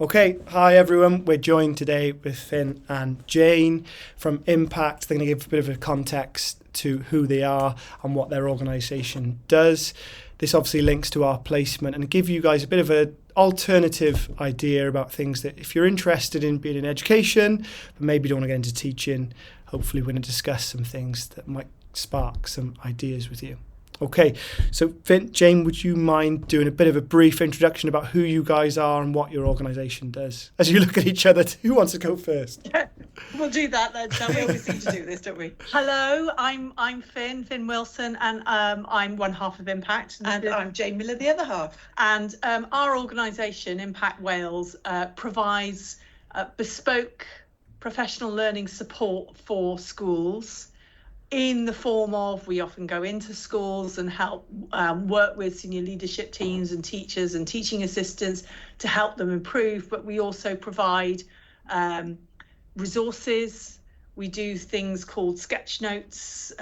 Okay, hi everyone. We're joined today with Finn and Jane from Impact. They're going to give a bit of a context to who they are and what their organisation does. This obviously links to our placement and give you guys a bit of an alternative idea about things that if you're interested in being in education, but maybe don't want to get into teaching, hopefully we're going to discuss some things that might spark some ideas with you. Okay, so Finn, Jane, would you mind doing a bit of a brief introduction about who you guys are and what your organisation does? As you look at each other, who wants to go first? We'll do that then, shall we? We always seem to do this, don't we? Hello, I'm Finn Wilson, and I'm one half of Impact. And I'm Jane Miller, the other half. And our organisation, Impact Wales, provides bespoke professional learning support for schools in the form of, we often go into schools and help work with senior leadership teams and teachers and teaching assistants to help them improve, but we also provide resources. We do things called Sketchnotes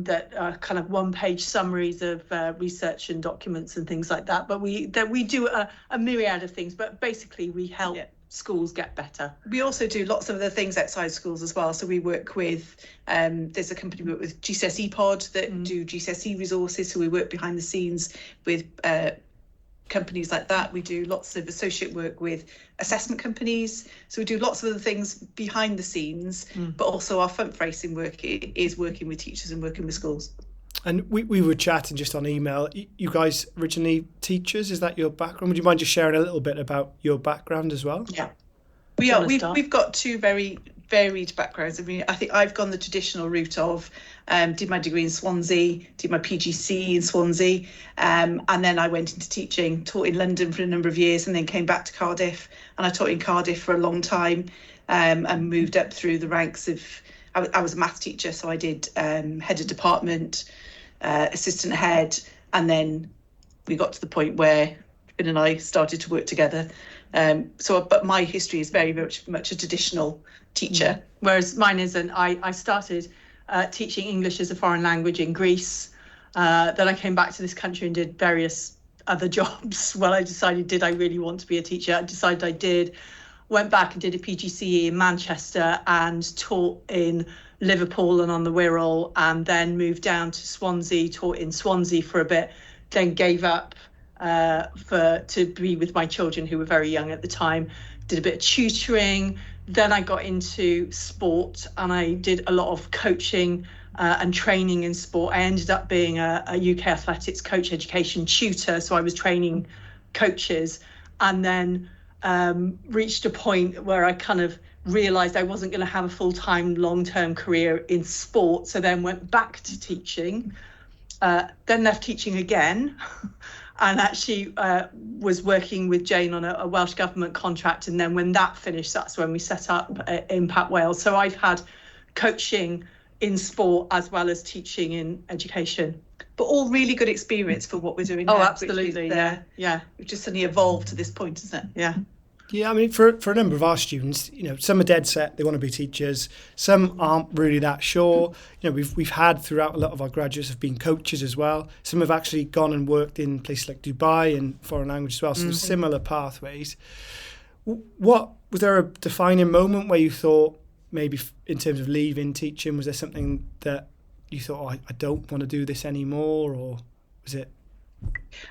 that are kind of one-page summaries of research and documents and things like that. But we do a myriad of things, but basically we help schools get better. We also do lots of other things outside schools as well. So we work with, there's a company we work with, GCSE Pod, that do GCSE resources. So we work behind the scenes with companies like that. We do lots of associate work with assessment companies. So we do lots of other things behind the scenes, but also our front-facing work is working with teachers and working with schools. And we were chatting just on email. You guys originally teachers, is that your background? Would you mind just sharing a little bit about your background as well? Yeah, we are. We've got two very varied backgrounds. I mean, I think I've gone the traditional route of did my degree in Swansea, did my PGC in Swansea, and then I went into teaching, taught in London for a number of years, and then came back to Cardiff, and I taught in Cardiff for a long time, and moved up through the ranks of. I was a maths teacher, so I did head of department, assistant head, and then we got to the point where Finn and I started to work together. But my history is very much a traditional teacher. Whereas mine isn't. I started teaching English as a foreign language in Greece. Then I came back to this country and did various other jobs. Well, I decided, did I really want to be a teacher? I decided I did. Went back and did a PGCE in Manchester and taught in Liverpool and on the Wirral, and then moved down to Swansea, taught in Swansea for a bit, then gave up to be with my children who were very young at the time, did a bit of tutoring. Then I got into sport and I did a lot of coaching and training in sport. I ended up being a UK athletics coach education tutor, so I was training coaches, and then reached a point where I kind of realised I wasn't going to have a full-time long-term career in sport, so then went back to teaching, then left teaching again, and actually was working with Jane on a Welsh Government contract, and then when that finished, that's when we set up Impact Wales. So I've had coaching in sport as well as teaching in education. But all really good experience for what we're doing now. Oh, absolutely, yeah. We've just suddenly evolved to this point, isn't it? Yeah. Yeah, I mean, for a number of our students, some are dead set, they want to be teachers. Some aren't really that sure. We've had throughout a lot of our graduates have been coaches as well. Some have actually gone and worked in places like Dubai and foreign language as well. So there's similar pathways. Was there a defining moment where you thought maybe in terms of leaving teaching, was there something that you thought, I don't want to do this anymore, or was it?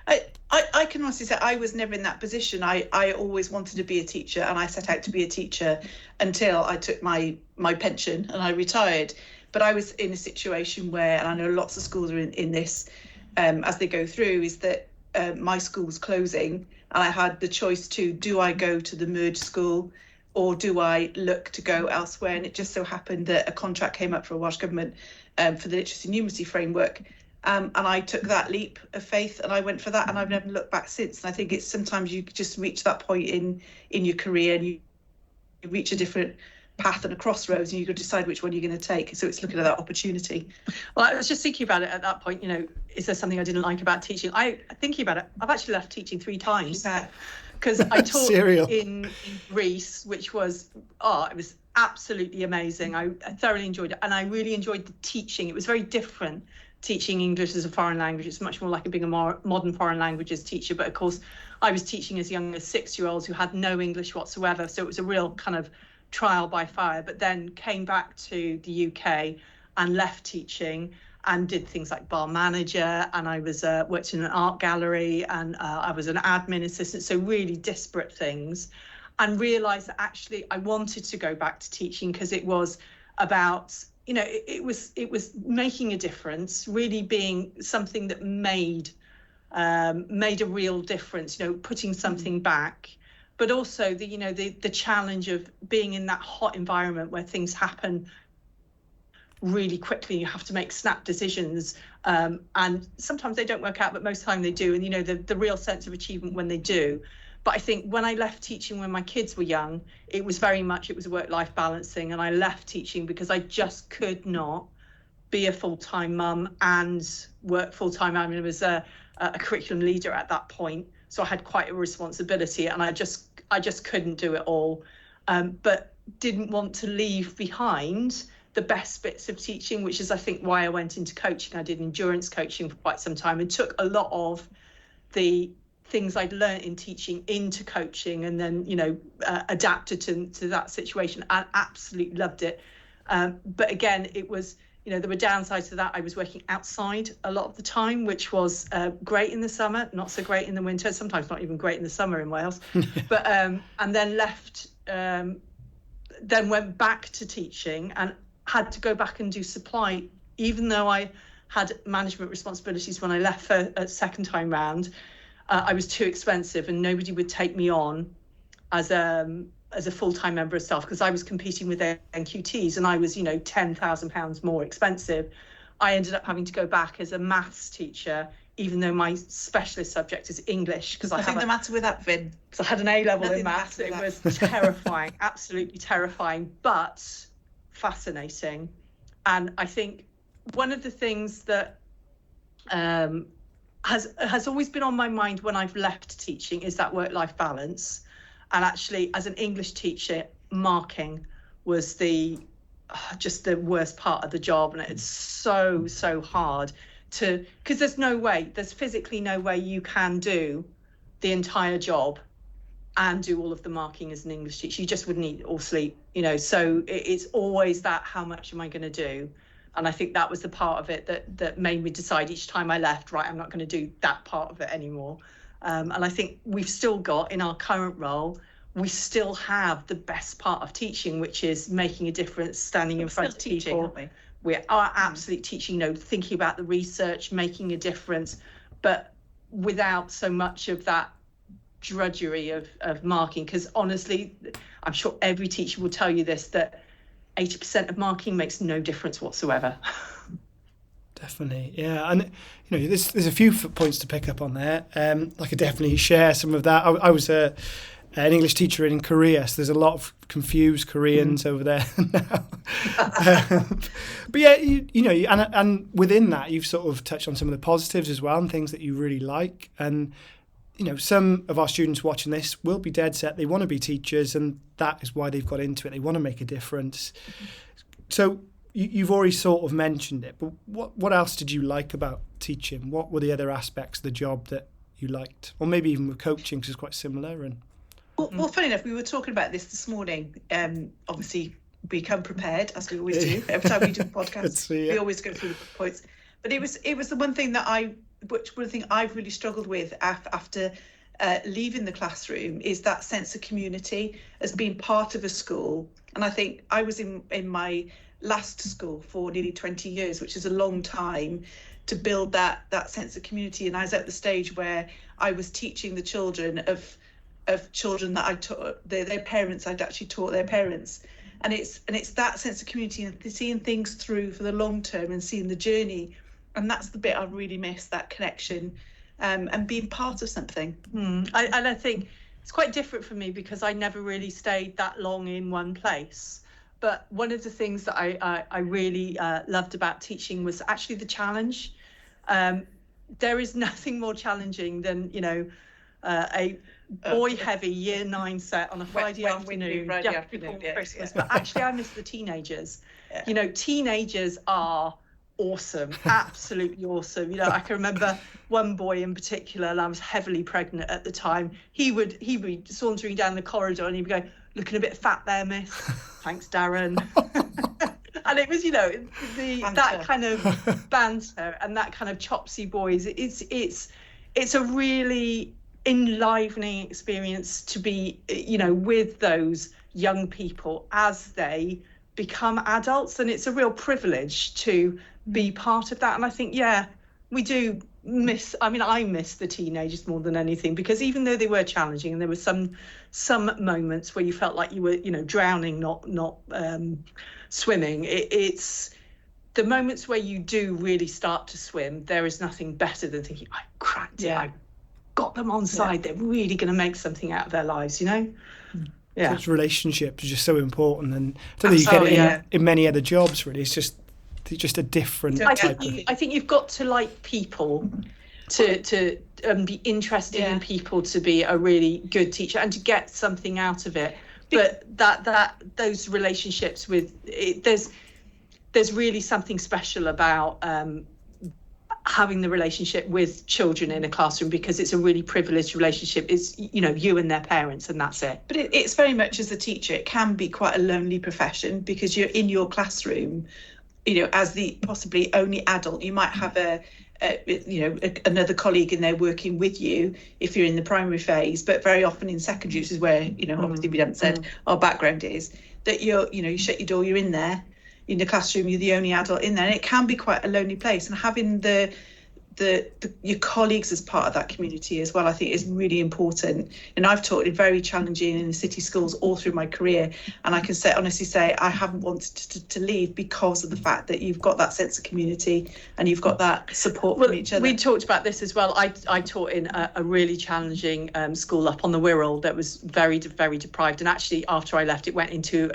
I can honestly say I was never in that position. I always wanted to be a teacher, and I set out to be a teacher until I took my pension and I retired. But I was in a situation where, and I know lots of schools are in this as they go through, is that my school was closing, and I had the choice to, do I go to the merged school or do I look to go elsewhere? And it just so happened that a contract came up for a Welsh Government for the literacy and numeracy framework. And I took that leap of faith and I went for that, and I've never looked back since. And I think it's sometimes you just reach that point in your career and you reach a different path and a crossroads, and you've got to decide which one you're going to take. So it's looking at that opportunity. Well, I was just thinking about it at that point, is there something I didn't like about teaching? Thinking about it, I've actually left teaching 3 times. Because I taught in Greece, which was, it was absolutely amazing. I thoroughly enjoyed it, and I really enjoyed the teaching. It was very different teaching English as a foreign language. It's much more like being a more modern foreign languages teacher. But of course, I was teaching as young as 6-year-olds who had no English whatsoever. So it was a real kind of trial by fire, but then came back to the UK and left teaching and did things like bar manager, and I was worked in an art gallery, and I was an admin assistant, so really disparate things, and realised that actually I wanted to go back to teaching because it was about, you know, it was making a difference, really being something that made a real difference, you know, putting something back, but also the challenge of being in that hot environment where things happen really quickly. You have to make snap decisions, and sometimes they don't work out, but most of the time they do, and you know, the real sense of achievement when they do. But I think when I left teaching when my kids were young, it was a work-life balance thing, and I left teaching because I just could not be a full-time mum and work full-time. I mean, I was a curriculum leader at that point, so I had quite a responsibility, and I just couldn't do it all, but didn't want to leave behind the best bits of teaching, which is I think why I went into coaching. I did endurance coaching for quite some time and took a lot of the things I'd learned in teaching into coaching, and then, you know, adapted to that situation, and absolutely loved it. But again, it was, you know, there were downsides to that. I was working outside a lot of the time, which was great in the summer, not so great in the winter, sometimes not even great in the summer in Wales. But and then left, then went back to teaching and had to go back and do supply, even though I had management responsibilities when I left for a second time round. I was too expensive, and nobody would take me on as a full-time member of staff because I was competing with NQTs, and I was, you know, £10,000 more expensive. I ended up having to go back as a maths teacher, even though my specialist subject is English. Because I think the matter with that, Vin. So I had an A level in maths. It was terrifying, absolutely terrifying, but fascinating. And I think one of the things that has always been on my mind when I've left teaching is that work-life balance. And actually, as an English teacher, marking was just the worst part of the job, and it's so hard because there's physically no way you can do the entire job and do all of the marking as an English teacher. You just wouldn't eat or sleep, you know. So it's always that, how much am I going to do? And I think that was the part of it that made me decide each time I left, right, I'm not going to do that part of it anymore. And I think we've still got, in our current role, we still have the best part of teaching, which is making a difference, standing in front of people. We are absolutely teaching, you know, thinking about the research, making a difference, but without so much of that drudgery of marking. Because honestly, I'm sure every teacher will tell you this, that 80% of marking makes no difference whatsoever. Definitely, yeah. And you know, there's a few points to pick up on there. I could definitely share some of that. I was an English teacher in Korea, so there's a lot of confused Koreans over there now. But yeah, you know, and within that, you've sort of touched on some of the positives as well, and things that you really like. And you know, some of our students watching this will be dead set. They want to be teachers, and that is why they've got into it. They want to make a difference. So you've already sort of mentioned it, but what else did you like about teaching? What were the other aspects of the job that you liked? Or maybe even with coaching, because it's quite similar. And well, funny enough, we were talking about this morning. Obviously, we come prepared, as we always do. Every time we do a podcast, we always go through the points. But it was the one thing that I've really struggled with after leaving the classroom is that sense of community as being part of a school. And I think I was in my last school for nearly 20 years, which is a long time to build that sense of community. And I was at the stage where I was teaching the children of children that I taught their parents. I'd actually taught their parents. And it's that sense of community and seeing things through for the long term and seeing the journey. And that's the bit I really miss, that connection, and being part of something. And I think it's quite different for me because I never really stayed that long in one place. But one of the things that I really loved about teaching was actually the challenge. There is nothing more challenging than, you know, a boy-heavy Year 9 set on a Friday afternoon, just before Christmas. Yeah. But actually, I miss the teenagers. Yeah. You know, teenagers are awesome, absolutely awesome. You know, I can remember one boy in particular, and I was heavily pregnant at the time. He'd be sauntering down the corridor and he'd be going, "Looking a bit fat there, miss." "Thanks, Darren." And it was, you know, that kind of banter and that kind of chopsy boys. It's a really enlivening experience to be, you know, with those young people as they become adults, and it's a real privilege to be part of that. And I think, yeah, we do miss, I mean, I miss the teenagers more than anything, because even though they were challenging and there were some moments where you felt like you were, you know, drowning, not swimming, it's the moments where you do really start to swim. There is nothing better than thinking, I cracked it, I got them on side, they're really going to make something out of their lives, you know. Yeah, those relationships are just so important, and I don't think you get it in many other jobs, really. It's just a different I think you've got to like people to be interested in people to be a really good teacher and to get something out of it. But that those relationships with it, there's really something special about having the relationship with children in a classroom, because it's a really privileged relationship. It's, you know, you and their parents, and that's it. But it's very much, as a teacher, it can be quite a lonely profession, because you're in your classroom, you know, as the possibly only adult. You might have another colleague in there working with you if you're in the primary phase, but very often in secondary, which is where, you know, obviously we haven't said our background is, that you shut your door, you're in there in the classroom, you're the only adult in there, and it can be quite a lonely place. And having your colleagues as part of that community as well, I think, is really important. And I've taught in very challenging in the city schools all through my career, and I can honestly say I haven't wanted to leave because of the fact that you've got that sense of community and you've got that support from each other. We talked about this as well. I taught in a really challenging school up on the Wirral that was very, very deprived, and actually after I left it went into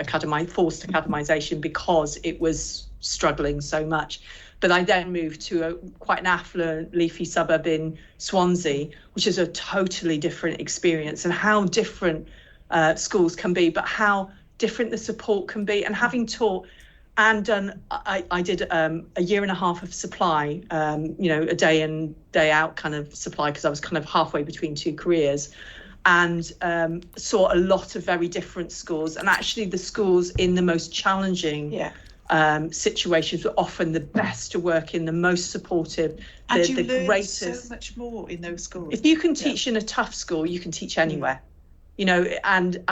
forced academisation because it was struggling so much. But I then moved to quite an affluent, leafy suburb in Swansea, which is a totally different experience, and how different schools can be, but how different the support can be. And having taught and done, I did a year and a half of supply, a day in, day out kind of supply, because I was kind of halfway between two careers, and saw a lot of very different schools. And actually the schools in the most challenging situations were often the best to work in, the most supportive, and you the learn greatest. So much more in those schools. If you can teach in a tough school, you can teach anywhere, you know. And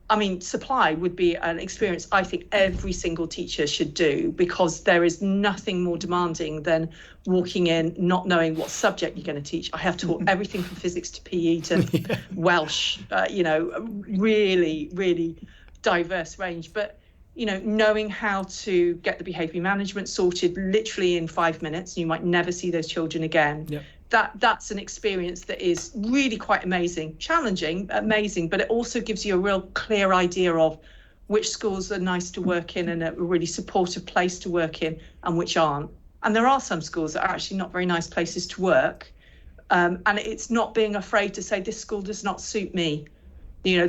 I mean, supply would be an experience I think every single teacher should do, because there is nothing more demanding than walking in not knowing what subject you're going to teach. I have taught everything from physics to PE to Welsh, really, really diverse range, but you know, knowing how to get the behaviour management sorted literally in 5 minutes, you might never see those children again. Yep. That's an experience that is really quite amazing, challenging, amazing, but it also gives you a real clear idea of which schools are nice to work in and a really supportive place to work in, and which aren't. And there are some schools that are actually not very nice places to work. And it's not being afraid to say, this school does not suit me. You know,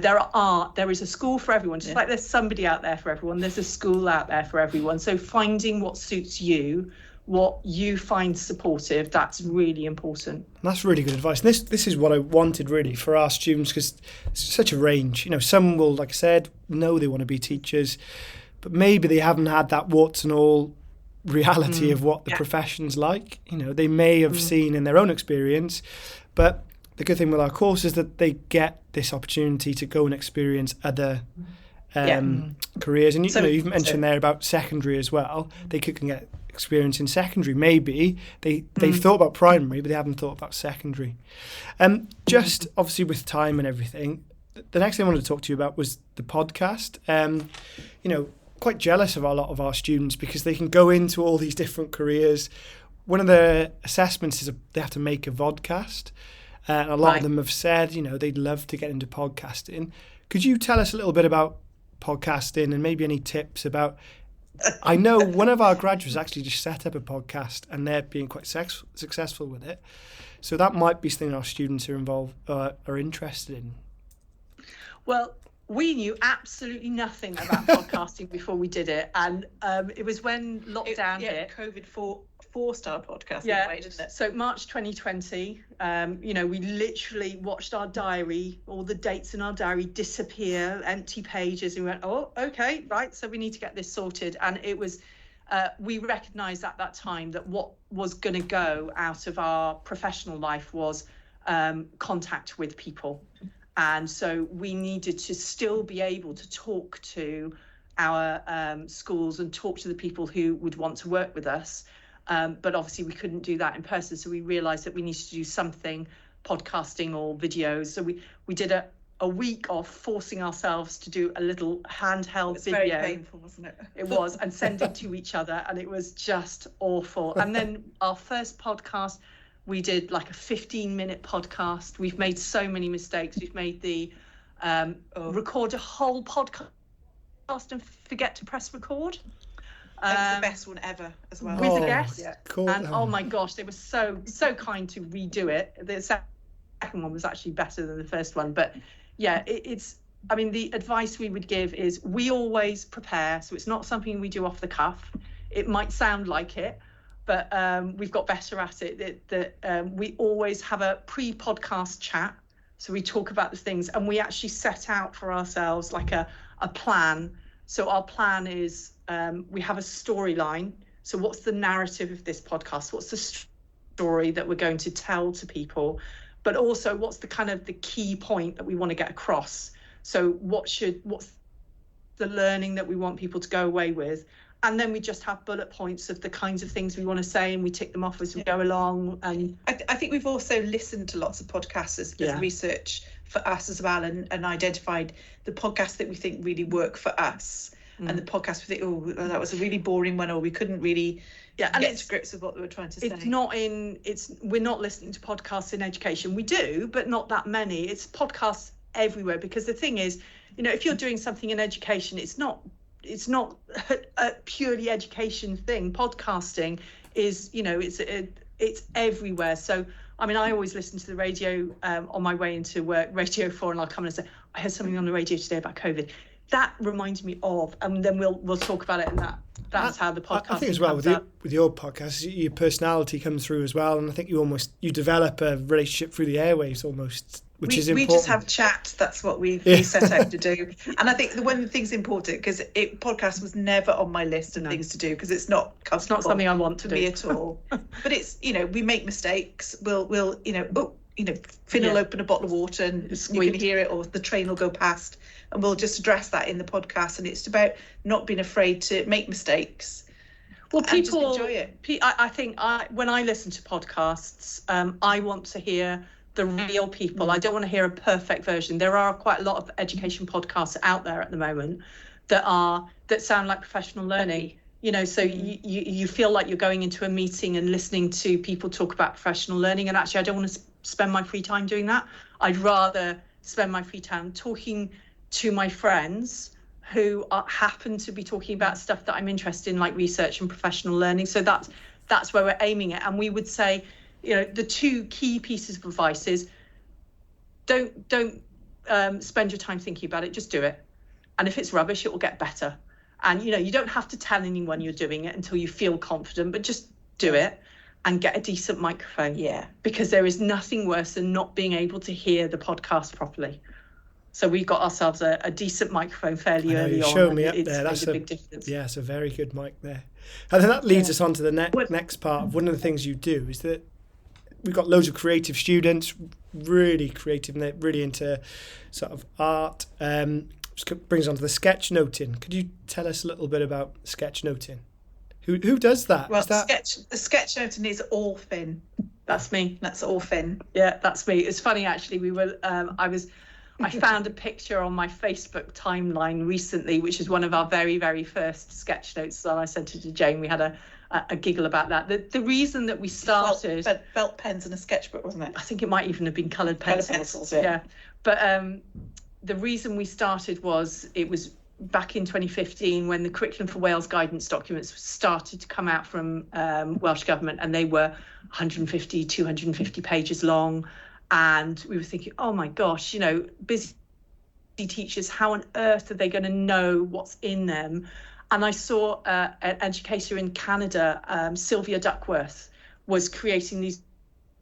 there is a school for everyone, just like there's somebody out there for everyone, there's a school out there for everyone. So finding what suits you, what you find supportive, that's really important. That's really good advice. And this is what I wanted really for our students, because it's such a range. You know, some will, like I said, know they want to be teachers, but maybe they haven't had that warts and all reality of what the profession's like. You know, they may have seen in their own experience, but the good thing with our course is that they get this opportunity to go and experience other careers. And you've mentioned there about secondary as well. They can get experience in secondary. Maybe they've thought about primary, but they haven't thought about secondary. Just obviously with time and everything, the next thing I wanted to talk to you about was the podcast. Quite jealous of a lot of our students because they can go into all these different careers. One of the assessments is they have to make a vodcast. And a lot of them have said, they'd love to get into podcasting. Could you tell us a little bit about podcasting and maybe any tips about... I know one of our graduates actually just set up a podcast and they're being quite successful with it. So that might be something our students are interested in. Well, we knew absolutely nothing about podcasting before we did it, and it was when lockdown hit. COVID four-star podcast. Yeah, anyway, didn't it? So March 2020. We literally watched our diary, all the dates in our diary disappear, empty pages, and we went, oh, okay, right. So we need to get this sorted, and it was. We recognised at that time that what was going to go out of our professional life was contact with people. And so we needed to still be able to talk to our schools and talk to the people who would want to work with us. But obviously we couldn't do that in person. So we realised that we needed to do something, podcasting or videos. So we did a week of forcing ourselves to do a little handheld video. It was very painful, wasn't it? It was, and send it to each other. And it was just awful. And then our first podcast, we did like a 15-minute podcast. We've made so many mistakes. We've made the record a whole podcast and forget to press record. That was the best one ever as well. With a guest. Yeah. Cool. And oh my gosh, they were so kind to redo it. The second one was actually better than the first one. But yeah, the advice we would give is we always prepare. So it's not something we do off the cuff. It might sound like it, but we've got better at it. That we always have a pre-podcast chat. So we talk about the things, and we actually set out for ourselves like a plan. So our plan is we have a storyline. So what's the narrative of this podcast? What's the story that we're going to tell to people? But also what's the kind of the key point that we want to get across? So what's the learning that we want people to go away with? And then we just have bullet points of the kinds of things we want to say, and we tick them off as we go along. And I think we've also listened to lots of podcasts as research for us as well, and identified the podcasts that we think really work for us, and the podcasts we think, oh, that was a really boring one, or we couldn't really get to grips with what they were trying to say. We're not listening to podcasts in education. We do, but not that many. It's podcasts everywhere, because the thing is, if you're doing something in education, it's not a purely education thing. Podcasting is, it's everywhere. So, I always listen to the radio on my way into work, Radio 4, and I'll come in and say, I heard something on the radio today about COVID. That reminds me of, and then we'll talk about it, and that's how the podcast. I think as well with your podcast, your personality comes through as well, and I think you develop a relationship through the airwaves almost. Which is important. We just have chat. That's what we set out to do. And I think one of the things important, because podcast was never on my list of things to do, because it's not something I want to do me at all. But it's, we make mistakes. We'll Finn will open a bottle of water and you can hear it, or the train will go past, and we'll just address that in the podcast. And it's about not being afraid to make mistakes. Well, people just enjoy it. I think when I listen to podcasts, I want to hear the real people. I don't want to hear a perfect version. There are quite a lot of education podcasts out there at the moment that sound like professional learning. So you feel like you're going into a meeting and listening to people talk about professional learning, and actually I don't want to spend my free time doing that. I'd rather spend my free time talking to my friends who happen to be talking about stuff that I'm interested in, like research and professional learning. So that's where we're aiming it. And we would say, the two key pieces of advice is don't spend your time thinking about it, just do it. And if it's rubbish, it will get better. And, you don't have to tell anyone you're doing it until you feel confident, but just do it and get a decent microphone. Yeah. Because there is nothing worse than not being able to hear the podcast properly. So we got ourselves a decent microphone fairly early on. Showing me up there. That's a big difference. Yeah, it's a very good mic there. And then that leads us on to the next part of one of the things you do is that we've got loads of creative students, really creative, and they're really into sort of art. Which brings on to the sketchnoting. Could you tell us a little bit about sketchnoting? Who does that? Well, sketchnoting is all Finn. That's me. That's all Finn. Yeah, that's me. It's funny actually. I found a picture on my Facebook timeline recently, which is one of our very, very first sketch notes. And I sent it to Jane. We had a giggle about that. The reason that we started felt pens and a sketchbook, wasn't it? I think it might even have been coloured pencils. Yeah. But the reason we started was it was back in 2015 when the Curriculum for Wales guidance documents started to come out from Welsh Government, and they were 150, 250 pages long. And we were thinking, oh my gosh, busy teachers, how on earth are they going to know what's in them? And I saw an educator in Canada, Sylvia Duckworth, was creating these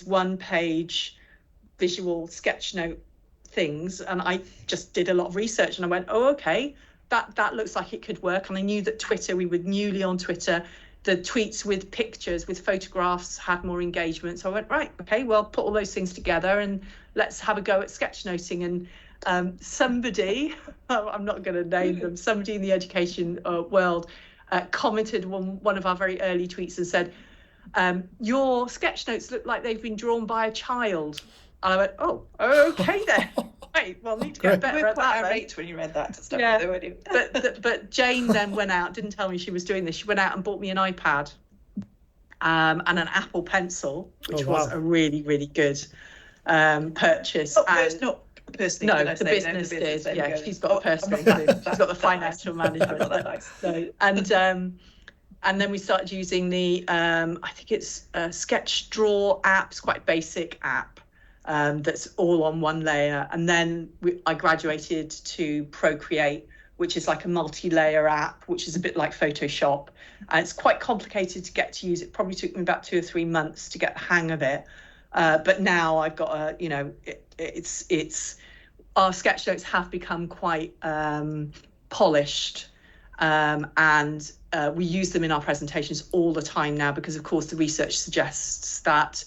one-page visual sketchnote things, and I just did a lot of research, and I went, oh, okay, that looks like it could work. And I knew that Twitter, we were newly on Twitter, the tweets with pictures, with photographs had more engagement. So I went, right, okay, well, put all those things together and let's have a go at sketchnoting. And somebody, I'm not going to name them, somebody in the education world commented on one of our very early tweets and said, your sketchnotes look like they've been drawn by a child. And I went, oh, okay then. Right, well, need to get better at that. Irate when you read that. Yeah, but Jane then went out, didn't tell me she was doing this. She went out and bought me an iPad and an Apple Pencil, which was a really, really good purchase. Not personally. No, the business did. Yeah, she's got a personal. She's got the financial management. Not that nice. So, and then we started using the I think it's a Sketch Draw app. It's quite a basic app. That's all on one layer, and then I graduated to Procreate, which is like a multi-layer app, which is a bit like Photoshop, and it's quite complicated to get to use. It probably took me about 2 or 3 months to get the hang of it, but now I've got it's our sketchnotes have become quite polished, and we use them in our presentations all the time now, because of course the research suggests that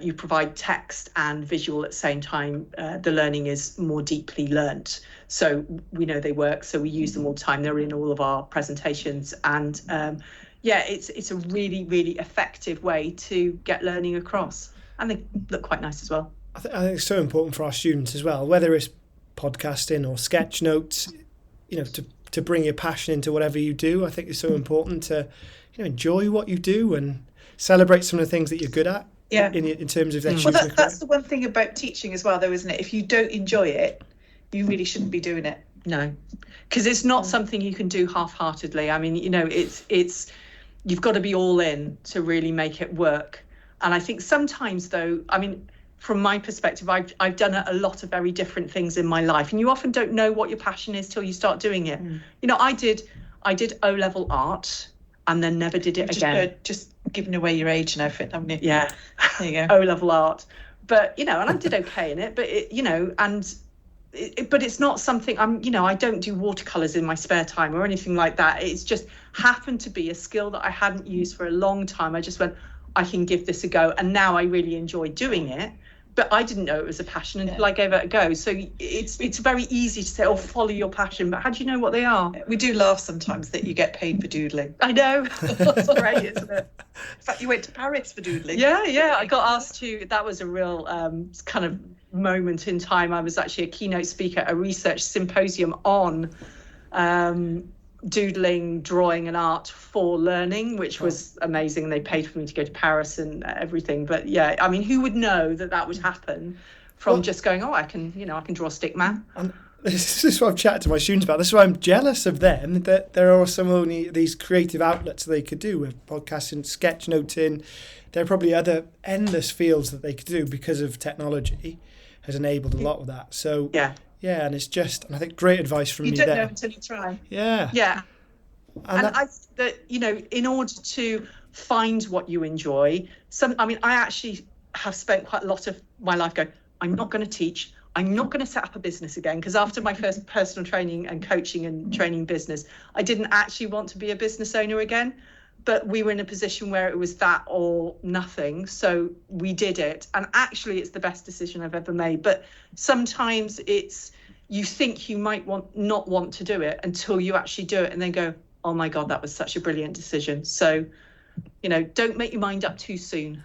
you provide text and visual at the same time, the learning is more deeply learnt. So we know they work, so we use them all the time. They're in all of our presentations, and it's a really, really effective way to get learning across, and they look quite nice as well. I think it's so important for our students as well, whether it's podcasting or sketch notes, to bring your passion into whatever you do. I think it's so important to enjoy what you do and celebrate some of the things that you're good at. Yeah. In terms of their well, that's the one thing about teaching as well, though, isn't it? If you don't enjoy it, you really shouldn't be doing it. No, because it's not something you can do half-heartedly. I mean, it's you've got to be all in to really make it work. And I think sometimes, though, I mean, from my perspective, I've done a lot of very different things in my life, and you often don't know what your passion is till you start doing it. I did O-level art and then never did it again. Just giving away your age and everything, haven't you? Yeah. There you go. O-level art. But, and I did okay in it, but but it's not something I don't do watercolors in my spare time or anything like that. It's just happened to be a skill that I hadn't used for a long time. I just went, I can give this a go. And now I really enjoy doing it. But I didn't know it was a passion until I gave it a go. So it's very easy to say, oh, follow your passion. But how do you know what they are? We do laugh sometimes that you get paid for doodling. I know. That's great, isn't it? In fact, you went to Paris for doodling. Yeah. I got asked to. That was a real kind of moment in time. I was actually a keynote speaker at a research symposium on doodling, drawing and art for learning, which was amazing. They paid for me to go to Paris and everything. But yeah, I mean, who would know that would happen from just going, oh, I can draw a stick man. And this is what I've chatted to my students about. This is why I'm jealous of them, that there are so many these creative outlets they could do with podcasting, sketchnoting. There are probably other endless fields that they could do because of technology has enabled a lot of that. So yeah, and it's just, and I think great advice from you there. You don't know until you try. Yeah. Yeah. And I think that, in order to find what you enjoy, I actually have spent quite a lot of my life going, I'm not going to teach. I'm not going to set up a business again, because after my first personal training and coaching and training business, I didn't actually want to be a business owner again. But we were in a position where it was that or nothing. So we did it. And actually, it's the best decision I've ever made. But sometimes you think you might not want to do it until you actually do it and then go, oh, my God, that was such a brilliant decision. So, don't make your mind up too soon.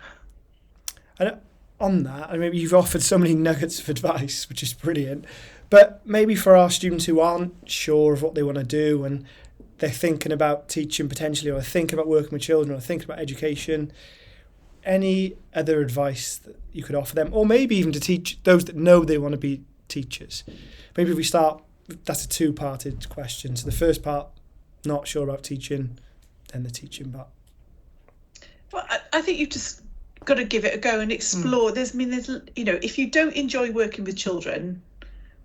And on that, I mean, you've offered so many nuggets of advice, which is brilliant. But maybe for our students who aren't sure of what they want to do and they're thinking about teaching potentially, or thinking about working with children, or thinking about education, any other advice that you could offer them, or maybe even to teach those that know they want to be teachers? Maybe if we start, that's a two-parted question. So the first part, not sure about teaching, then the teaching part. Well, I think you've just got to give it a go and explore. There's if you don't enjoy working with children,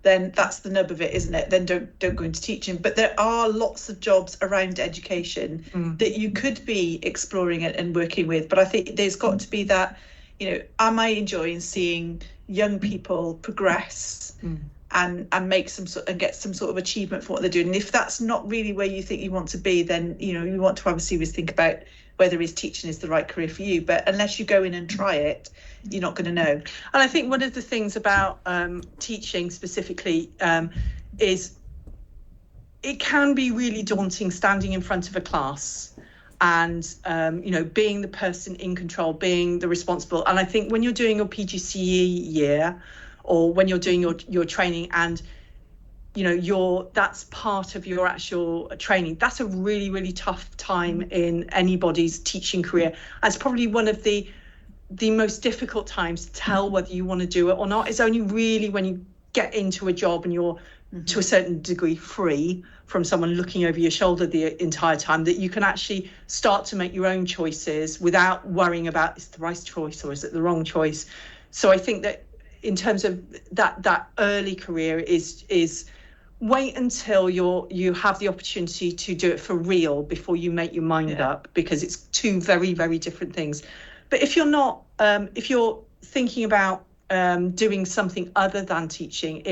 then that's the nub of it, isn't it? Then don't go into teaching. But there are lots of jobs around education that you could be exploring and working with. But I think there's got to be that, am I enjoying seeing young people progress and make and get some sort of achievement for what they're doing? And if that's not really where you think you want to be, then you want to have a serious think about whether teaching is the right career for you. But unless you go in and try it, you're not going to know. And I think one of the things about teaching specifically is it can be really daunting standing in front of a class and being the person in control, being the responsible. And I think when you're doing your PGCE year, or when you're doing your training, and that's part of your actual training, that's a really, really tough time in anybody's teaching career. And it's probably one of the most difficult times to tell whether you want to do it or not. It's only really when you get into a job and you're to a certain degree free from someone looking over your shoulder the entire time that you can actually start to make your own choices without worrying about, is it the right choice or is it the wrong choice? So I think that in terms of that early career is wait until you have the opportunity to do it for real before you make your mind up, because it's two very, very different things. But if you're not, if you're thinking about doing something other than teaching,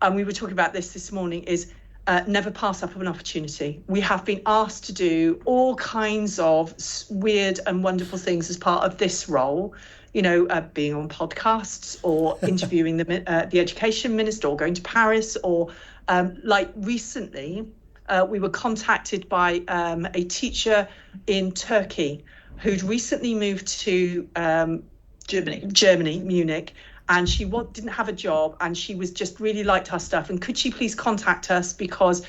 and we were talking about this morning, is never pass up an opportunity. We have been asked to do all kinds of weird and wonderful things as part of this role. Being on podcasts or interviewing the education minister, or going to Paris, or like recently, we were contacted by a teacher in Turkey who'd recently moved to Germany, Munich, and she didn't have a job, and she was just really liked our stuff. And could she please contact us because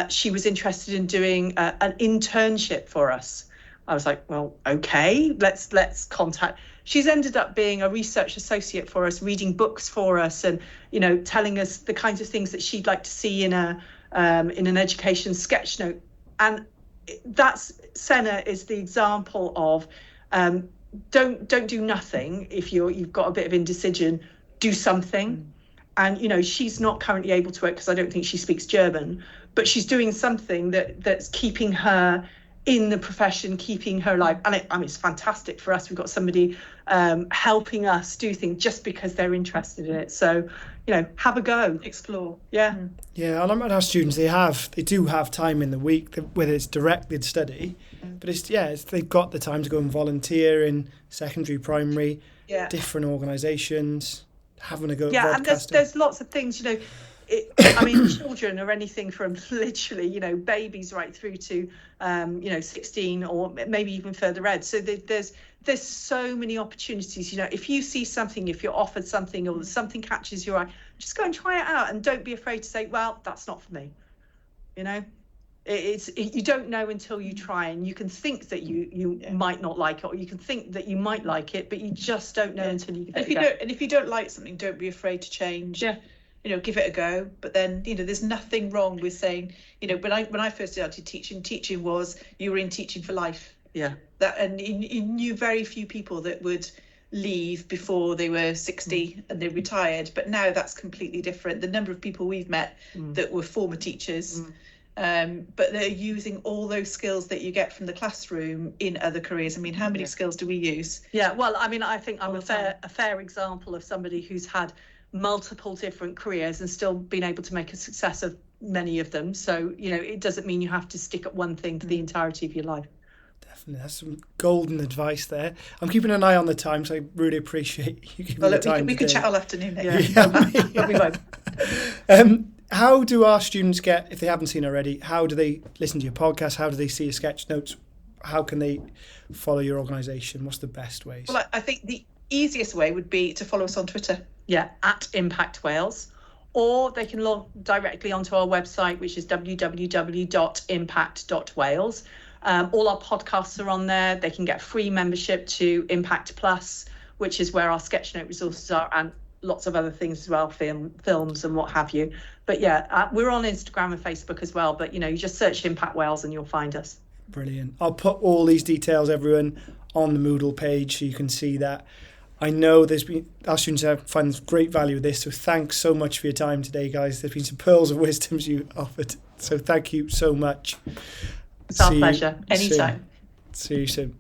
she was interested in doing an internship for us? I was like, well, okay, let's contact. She's ended up being a research associate for us, reading books for us, and telling us the kinds of things that she'd like to see in an education sketch note. And Senna is the example of don't do nothing. If you've got a bit of indecision, do something. And she's not currently able to work because I don't think she speaks German, but she's doing something that's keeping her in the profession, keeping her alive. And it's fantastic for us. We've got somebody helping us do things just because they're interested in it. So, have a go, explore. Yeah. Yeah, and I'm at our students, they do have time in the week, whether it's directed study, but they've got the time to go and volunteer in secondary, primary, different organisations, having a go at vodcasting. And there's lots of things, children are anything from literally, babies right through to, 16 or maybe even further ed. So there's so many opportunities. If you see something, if you're offered something, or something catches your eye, just go and try it out, and don't be afraid to say, well, that's not for me. You don't know until you try, and you can think that you might not like it, or you can think that you might like it, but you just don't know until you give it a go. And if you don't like something, don't be afraid to change. Give it a go. But then, there's nothing wrong with saying, when I first started teaching was you were in teaching for life. Yeah. And you knew very few people that would leave before they were 60 and they retired. But now that's completely different. The number of people we've met that were former teachers, but they're using all those skills that you get from the classroom in other careers. I mean, how many skills do we use? Yeah, well, I think I'm a fair example of somebody who's had multiple different careers and still been able to make a success of many of them. So, it doesn't mean you have to stick at one thing for the entirety of your life. Definitely, that's some golden advice there. I'm keeping an eye on the time, so I really appreciate you giving the time. We could chat all afternoon. We won't. How do our students get, if they haven't seen already, how do they listen to your podcast? How do they see your sketch notes? How can they follow your organisation? What's the best ways? Well, I think the easiest way would be to follow us on Twitter. Yeah, at Impact Wales. Or they can log directly onto our website, which is www.impact.wales. All our podcasts are on there. They can get free membership to Impact Plus, which is where our Sketchnote resources are, and lots of other things as well, films and what have you. But we're on Instagram and Facebook as well. But, you just search Impact Wales and you'll find us. Brilliant. I'll put all these details, everyone, on the Moodle page so you can see that. I know our students have found great value with this, so thanks so much for your time today, guys. There's been some pearls of wisdoms you offered, so thank you so much. It's our pleasure. Anytime. See you soon.